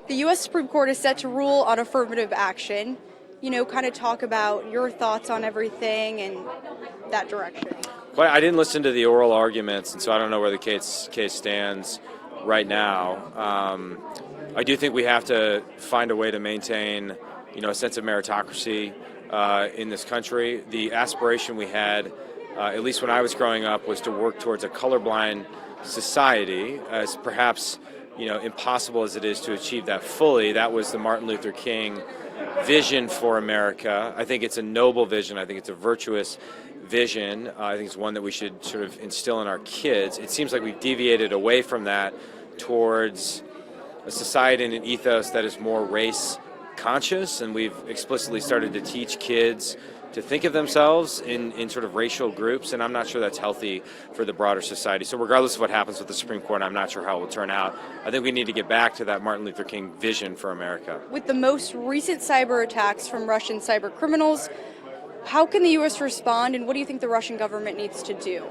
The U.S. Supreme Court is set to rule on affirmative action. Kind of talk about your thoughts on everything and that direction. Well, I didn't listen to the oral arguments, and so I don't know where the case stands right now. I do think we have to find a way to maintain, a sense of meritocracy in this country. The aspiration we had, at least when I was growing up, was to work towards a colorblind society. As perhaps impossible as it is to achieve that fully, that was the Martin Luther King vision for America. I think it's a noble vision. I think it's a virtuous vision. I think it's one that we should sort of instill in our kids. It seems like we've deviated away from that towards a society and an ethos that is more race conscious, and we've explicitly started to teach kids to think of themselves in sort of racial groups, and I'm not sure that's healthy for the broader society. So regardless of what happens with the Supreme Court, I'm not sure how it will turn out. I think we need to get back to that Martin Luther King vision for America. With the most recent cyber attacks from Russian cybercriminals, how can the U.S. respond, and what do you think the Russian government needs to do?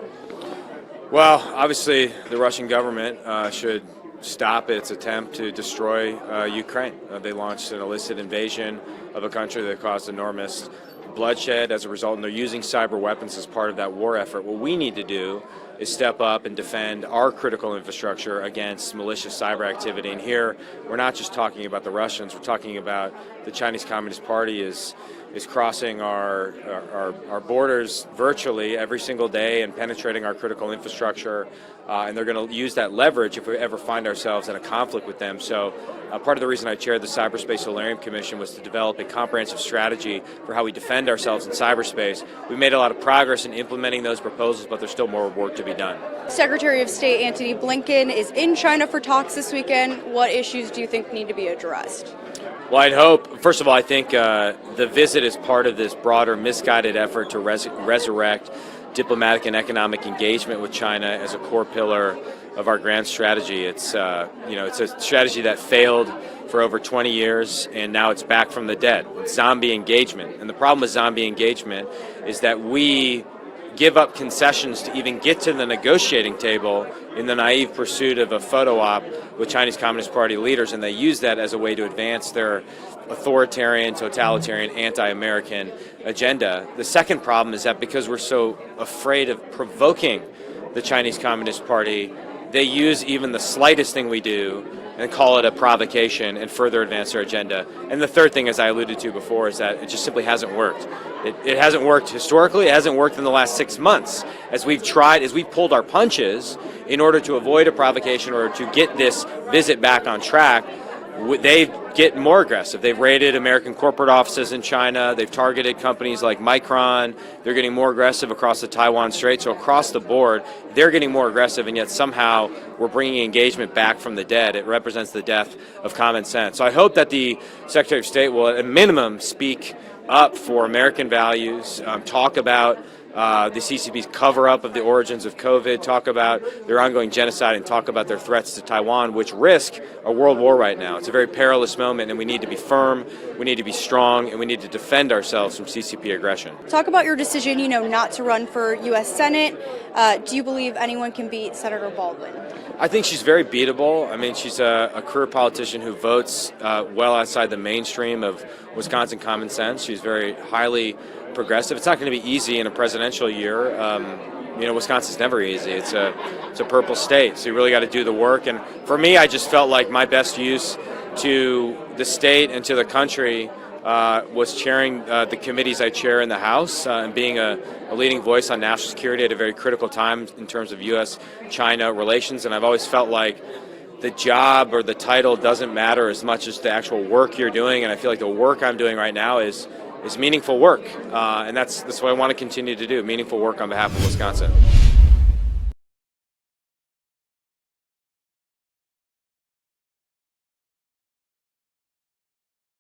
Well, obviously the Russian government should stop its attempt to destroy Ukraine. They launched an illicit invasion of a country that caused enormous bloodshed as a result, and they're using cyber weapons as part of that war effort. What we need to do is step up and defend our critical infrastructure against malicious cyber activity. And here, we're not just talking about the Russians, we're talking about the Chinese Communist Party is crossing our borders virtually every single day and penetrating our critical infrastructure. And they're going to use that leverage if we ever find ourselves in a conflict with them. So part of the reason I chaired the Cyberspace Solarium Commission was to develop a comprehensive strategy for how we defend ourselves in cyberspace. We made a lot of progress in implementing those proposals, but there's still more work to be done. Secretary of State Antony Blinken is in China for talks this weekend. What issues do you think need to be addressed? Well, I'd hope, first of all, I think the visit is part of this broader misguided effort to resurrect diplomatic and economic engagement with China as a core pillar of our grand strategy. It's it's a strategy that failed for over 20 years, and now it's back from the dead. It's zombie engagement. And the problem with zombie engagement is that we give up concessions to even get to the negotiating table in the naive pursuit of a photo op with Chinese Communist Party leaders, and they use that as a way to advance their authoritarian, totalitarian, anti-American agenda. The second problem is that because we're so afraid of provoking the Chinese Communist Party, they use even the slightest thing we do and call it a provocation and further advance their agenda. And the third thing, as I alluded to before, is that it just simply hasn't worked. It hasn't worked historically. It hasn't worked in the last 6 months. As we've pulled our punches in order to avoid a provocation or to get this visit back on track, they get more aggressive. They've raided American corporate offices in China. They've targeted companies like Micron. They're getting more aggressive across the Taiwan Strait. So across the board, they're getting more aggressive, and yet somehow we're bringing engagement back from the dead. It represents the death of common sense. So I hope that the Secretary of State will, at minimum, speak up for American values, talk about the CCP's cover-up of the origins of COVID, talk about their ongoing genocide, and talk about their threats to Taiwan, which risk a world war right now. It's a very perilous moment, and we need to be firm, we need to be strong, and we need to defend ourselves from CCP aggression. Talk about your decision, not to run for U.S. Senate. Do you believe anyone can beat Senator Baldwin? I think she's very beatable. I mean, she's a career politician who votes well outside the mainstream of Wisconsin common sense. She's very highly progressive. It's not going to be easy in a presidential year. Wisconsin's never easy. It's a purple state, so you really got to do the work. And for me, I just felt like my best use to the state and to the country was chairing the committees I chair in the House and being a leading voice on national security at a very critical time in terms of U.S.-China relations. And I've always felt like the job or the title doesn't matter as much as the actual work you're doing. And I feel like the work I'm doing right now is meaningful work. And that's what I want to continue to do, meaningful work on behalf of Wisconsin.